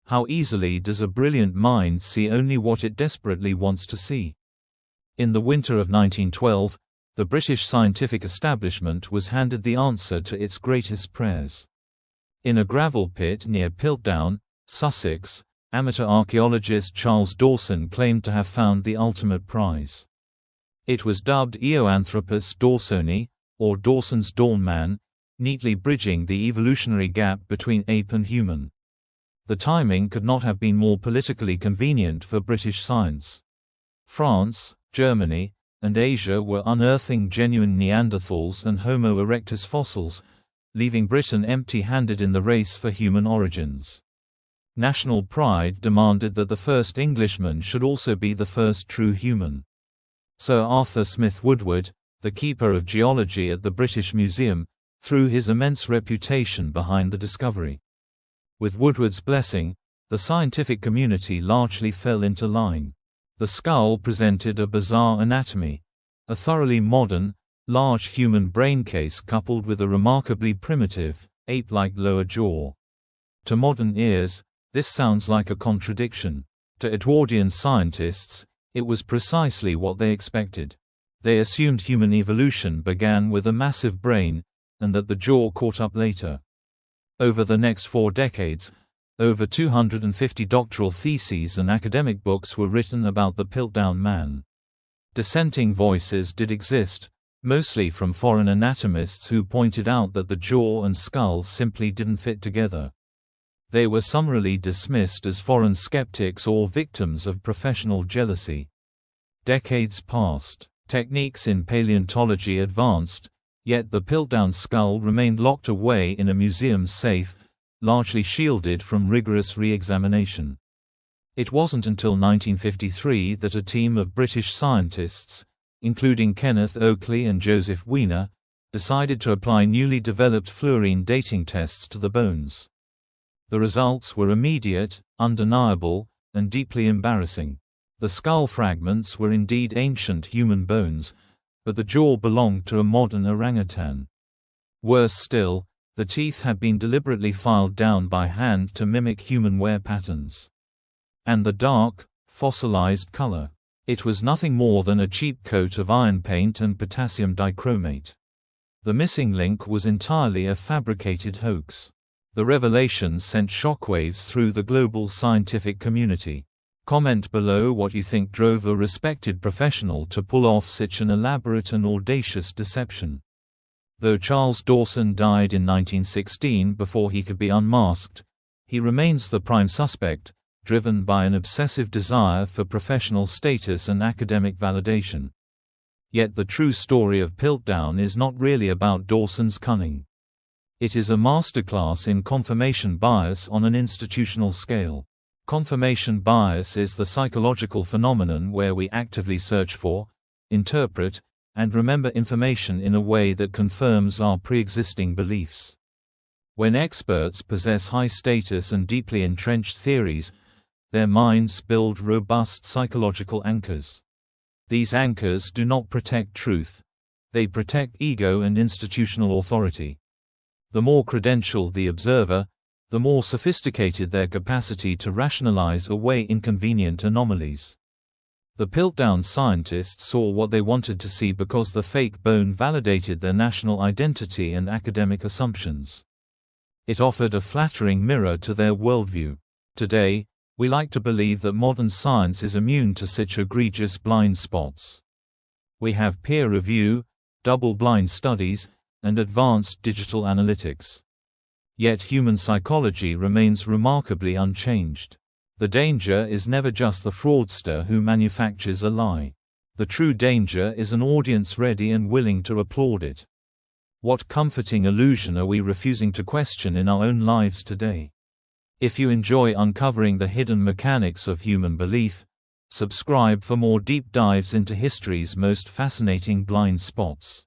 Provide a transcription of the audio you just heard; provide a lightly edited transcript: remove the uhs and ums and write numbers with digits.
How easily does a brilliant mind see only what it desperately wants to see? In the winter of 1912, the British scientific establishment was handed the answer to its greatest prayers. In a gravel pit near Piltdown, Sussex, amateur archaeologist Charles Dawson claimed to have found the ultimate prize. It was dubbed Eoanthropus dawsoni, or Dawson's Dawn Man, neatly bridging the evolutionary gap between ape and human. The timing could not have been more politically convenient for British science. France, Germany, and Asia were unearthing genuine Neanderthals and Homo erectus fossils, leaving Britain empty-handed in the race for human origins. National pride demanded that the first Englishman should also be the first true human. Sir Arthur Smith Woodward, the keeper of geology at the British Museum, threw his immense reputation behind the discovery. With Woodward's blessing, the scientific community largely fell into line. The skull presented a bizarre anatomy, a thoroughly modern, large human brain case coupled with a remarkably primitive, ape-like lower jaw. To modern ears, this sounds like a contradiction. To Edwardian scientists, it was precisely what they expected. They assumed human evolution began with a massive brain, and that the jaw caught up later. Over the next 4 decades, over 250 doctoral theses and academic books were written about the Piltdown Man. Dissenting voices did exist, mostly from foreign anatomists who pointed out that the jaw and skull simply didn't fit together. They were summarily dismissed as foreign skeptics or victims of professional jealousy. Decades passed. Techniques in paleontology advanced, yet the Piltdown skull remained locked away in a museum safe, largely shielded from rigorous re-examination. It wasn't until 1953 that a team of British scientists, including Kenneth Oakley and Joseph Wiener, decided to apply newly developed fluorine dating tests to the bones. The results were immediate, undeniable, and deeply embarrassing. The skull fragments were indeed ancient human bones, but the jaw belonged to a modern orangutan. Worse still, the teeth had been deliberately filed down by hand to mimic human wear patterns. And the dark, fossilized color. It was nothing more than a cheap coat of iron paint and potassium dichromate. The missing link was entirely a fabricated hoax. The revelation sent shockwaves through the global scientific community. Comment below what you think drove a respected professional to pull off such an elaborate and audacious deception. Though Charles Dawson died in 1916 before he could be unmasked, he remains the prime suspect, driven by an obsessive desire for professional status and academic validation. Yet the true story of Piltdown is not really about Dawson's cunning. It is a masterclass in confirmation bias on an institutional scale. Confirmation bias is the psychological phenomenon where we actively search for, interpret, and remember information in a way that confirms our pre-existing beliefs. When experts possess high status and deeply entrenched theories, their minds build robust psychological anchors. These anchors do not protect truth. They protect ego and institutional authority. The more credentialed the observer, the more sophisticated their capacity to rationalize away inconvenient anomalies. The Piltdown scientists saw what they wanted to see because the fake bone validated their national identity and academic assumptions. It offered a flattering mirror to their worldview. Today, we like to believe that modern science is immune to such egregious blind spots. We have peer review, double-blind studies, and advanced digital analytics. Yet human psychology remains remarkably unchanged. The danger is never just the fraudster who manufactures a lie. The true danger is an audience ready and willing to applaud it. What comforting illusion are we refusing to question in our own lives today? If you enjoy uncovering the hidden mechanics of human belief, subscribe for more deep dives into history's most fascinating blind spots.